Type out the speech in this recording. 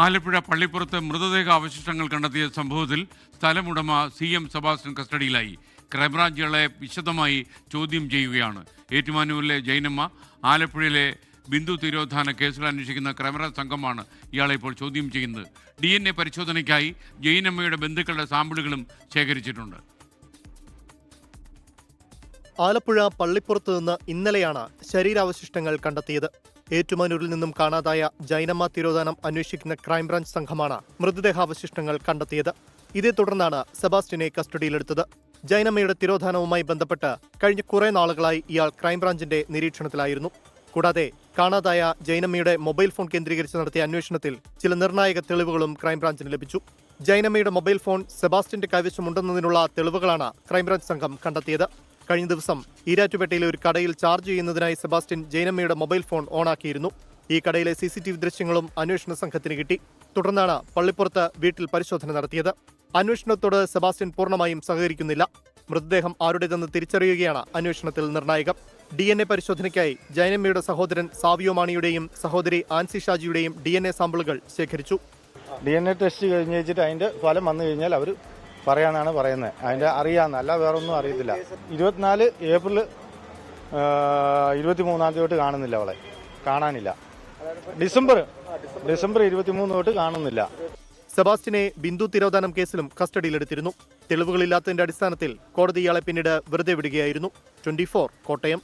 ആലപ്പുഴ പള്ളിപ്പുറത്ത് മൃതദേഹ അവശിഷ്ടങ്ങൾ കണ്ടെത്തിയ സംഭവത്തിൽ സ്ഥലമുടമ CM സെബാസ്റ്റ്യൻ കസ്റ്റഡിയിലായി. ക്രൈംബ്രാഞ്ച് ഇയാളെ വിശദമായി ചോദ്യം ചെയ്യുകയാണ്. ഏറ്റുമാനൂരിലെ ജൈനമ്മ, ആലപ്പുഴയിലെ ബിന്ദു തിരോധാന കേസുകൾ അന്വേഷിക്കുന്ന ക്രൈംബ്രാഞ്ച് സംഘമാണ് ഇയാളെ ഇപ്പോൾ ചോദ്യം ചെയ്യുന്നത്. DNA പരിശോധനയ്ക്കായി ജൈനമ്മയുടെ ബന്ധുക്കളുടെ സാമ്പിളുകളും ശേഖരിച്ചിട്ടുണ്ട്. ആലപ്പുഴ പള്ളിപ്പുറത്ത് നിന്ന് ഇന്നലെയാണ് ശരീരാവശിഷ്ടങ്ങൾ കണ്ടെത്തിയത്. ഏറ്റുമാനൂരിൽ നിന്നും കാണാതായ ജൈനമ്മ തിരോധാനം അന്വേഷിക്കുന്ന ക്രൈംബ്രാഞ്ച് സംഘമാണ് മൃതദേഹാവശിഷ്ടങ്ങൾ കണ്ടെത്തിയത്. ഇതേ തുടർന്നാണ് സെബാസ്റ്റ്യനെ കസ്റ്റഡിയിലെടുത്തത്. ജൈനമ്മയുടെ തിരോധാനവുമായി ബന്ധപ്പെട്ട് കഴിഞ്ഞ കുറെ നാളുകളായി ഇയാൾ ക്രൈംബ്രാഞ്ചിന്റെ നിരീക്ഷണത്തിലായിരുന്നു. കൂടാതെ കാണാതായ ജൈനമ്മയുടെ മൊബൈൽ ഫോൺ കേന്ദ്രീകരിച്ച് നടത്തിയ അന്വേഷണത്തിൽ ചില നിർണായക തെളിവുകളും ക്രൈംബ്രാഞ്ചിന് ലഭിച്ചു. ജൈനമ്മയുടെ മൊബൈൽ ഫോൺ സെബാസ്റ്റ്യന്റെ കൈവശമുണ്ടെന്നതിനുള്ള തെളിവുകളാണ് ക്രൈംബ്രാഞ്ച് സംഘം കണ്ടെത്തിയത്. കഴിഞ്ഞ ദിവസം ഈരാറ്റുപേട്ടയിലെ ഒരു കടയിൽ ചാർജ് ചെയ്യുന്നതിനായി സെബാസ്റ്റ്യൻ ജൈനമ്മയുടെ മൊബൈൽ ഫോൺ ഓണാക്കിയിരുന്നു. ഈ കടയിലെ CCTV ദൃശ്യങ്ങളും അന്വേഷണ സംഘത്തിന് കിട്ടി. തുടർന്നാണ് പള്ളിപ്പുറത്ത് വീട്ടിൽ പരിശോധന നടത്തിയത്. അന്വേഷണത്തോട് സെബാസ്റ്റ്യൻ പൂർണ്ണമായും സഹകരിക്കുന്നില്ല. മൃതദേഹം ആരുടേതെന്ന് തിരിച്ചറിയുകയാണ് അന്വേഷണത്തിൽ നിർണായകം. DNA പരിശോധനയ്ക്കായി ജൈനമ്മയുടെ സഹോദരൻ സാവിയോ മാണിയുടെയും സഹോദരി ആൻസി ഷാജിയുടെയും DNA സാമ്പിളുകൾ ശേഖരിച്ചു. DNA ടെസ്റ്റ് കഴിഞ്ഞ് വെച്ചിട്ട് അതിന്റെ ഫലം വന്നു കഴിഞ്ഞാൽ അവർ പറയാനാണ് പറയുന്നത്. അതിന്റെ അറിയാമെന്ന്, അല്ല വേറെ ഒന്നും അറിയത്തില്ല. 24 ഏപ്രിൽ 23 തൊട്ട് കാണുന്നില്ല, അവളെ കാണാനില്ല. ഡിസംബർ 23 തൊട്ട് കാണുന്നില്ല. സെബാസ്റ്റ്യനെ ബിന്ദു തിരോധാനം കേസിലും കസ്റ്റഡിയിലെടുത്തിരുന്നു. തെളിവുകളില്ലാത്തതിന്റെ അടിസ്ഥാനത്തിൽ കോടതി ഇയാളെ പിന്നീട് വെറുതെ വിടുകയായിരുന്നു. 24 കോട്ടയം.